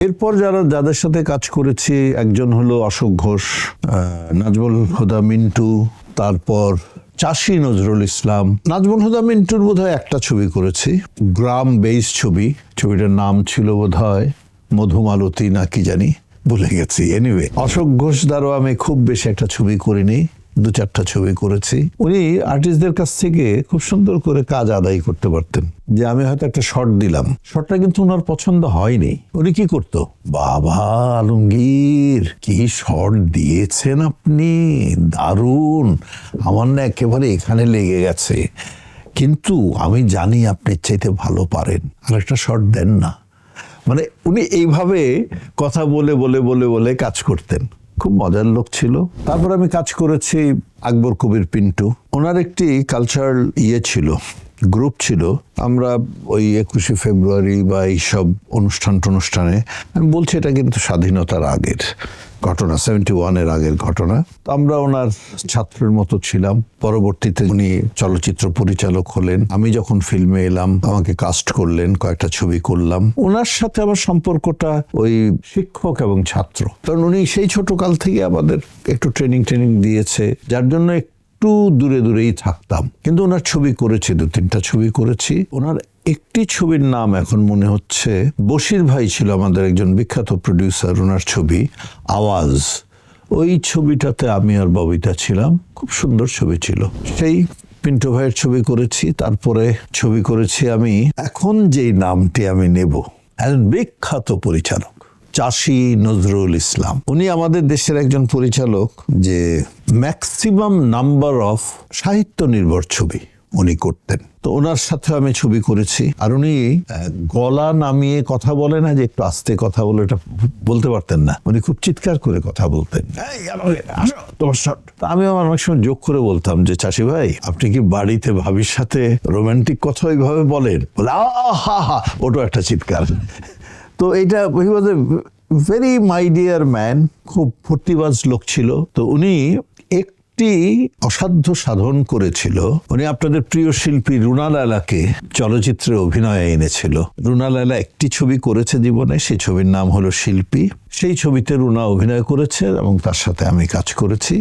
এরপর যাদের সাথে কাজ করেছি একজন হলো অশোক ঘোষ, নাজমুল হুদা মিন্টু, তারপর চাষী নজরুল ইসলাম। নাজমুল হুদা মিন্টুর বোধহয় একটা ছবি করেছি, গ্রাম বেস ছবি। ছবিটার নাম ছিল বোধহয় মধুমালতী না কি জানি, ভুলে গেছি। এনিওয়ে, অশোক ঘোষ দ্বারাও আমি খুব বেশি একটা ছবি করিনি, 2-4টা ছবি করেছি। উনি আর্টিস্টদের কাছ থেকে খুব সুন্দর করে কাজ আদায় করতে পারতেন। যে আমি হয়তো একটা শর্ট দিলাম, শর্টটা কিন্তু ওনার পছন্দ হয়নি, উনি কি করতো, বাবা আলমগীর কি শর্ট দিয়েছেন আপনি, দারুণ, আমার না একেবারে এখানে লেগে গেছে, কিন্তু আমি জানি আপনি চাইতে ভালো পারেন, আর একটা শর্ট দেন না। মানে উনি এইভাবে কথা বলে বলে বলে বলে কাজ করতেন, খুব মজার লোক ছিল। তারপর আমি কাজ করেছি আকবর কবির পিন্টু। ওনার একটি কালচারাল ছিল, গ্রুপ ছিল। আমরা ওই 21শে ফেব্রুয়ারি বা এইসব অনুষ্ঠানে, আমি বলছি এটা কিন্তু স্বাধীনতার আগের ঘটনা, 71-এর আগের ঘটনা। তো আমরা ওনার ছাত্রের মতো ছিলাম। পরবর্তীতে উনি চলচ্চিত্র পরিচালক হলেন। আমি যখন ফিল্মে এলাম আমাকে কাস্ট করলেন, কয়েকটা ছবি করলাম। ওনার সাথে আমার সম্পর্কটা ওই শিক্ষক এবং ছাত্র, কারণ উনি সেই ছোটকাল থেকে আমাদের একটু ট্রেনিং দিয়েছে, যার জন্য একটু দূরে দূরেই থাকতাম। কিন্তু ওনার ছবি করেছি, 2-3টা ছবি করেছি। ওনার একটি ছবির নাম এখন মনে হচ্ছে, বশির ভাই ছিল আমাদের একজন বিখ্যাত প্রডিউসার, ওনার ছবি আওয়াজ। ওই ছবিটাতে আমি আর ববিতা ছিলাম, খুব সুন্দর ছবি ছিল। সেই পিন্টু ভাইয়ের ছবি করেছি। তারপরে ছবি করেছি আমি এখন যেই নামটি আমি নেব, একজন বিখ্যাত পরিচালক চাষী নজরুল ইসলাম। উনি আমাদের দেশের একজন পরিচালক যে ম্যাক্সিমাম নাম্বার অফ সাহিত্য নির্ভর ছবি উনি করতেন। তো ওনার সাথে আমি ছবি করেছি। আর উনি গলা নামিয়ে কথা বলে না, যে একটু আস্তে কথা বলে, এটা বলতে পারতেন না। উনি খুব চিৎকার করে কথা বলতেন। আমি আমার অনেক সময় যোগ করে বলতাম যে, চাষী ভাই আপনি কি বাড়িতে ভাবির সাথে রোমান্টিক কথা ওইভাবে বলেন? বলে হা হা, ওটাও একটা চিৎকার। তো এইটা he was a very my dear man, খুব ফুর্তিবাজ লোক ছিল। তো উনি একটি অসাধ্য সাধন করেছিল। উনি আপনাদের প্রিয় শিল্পী রুনা লায়লাকে চলচ্চিত্রে অভিনয়ে এনেছিল। রুনা লায়লা একটি ছবি করেছে জীবনে, সেই ছবির নাম হলো শিল্পী। সেই ছবিতে রুনা অভিনয় করেছে এবং তার সাথে আমি কাজ করেছি।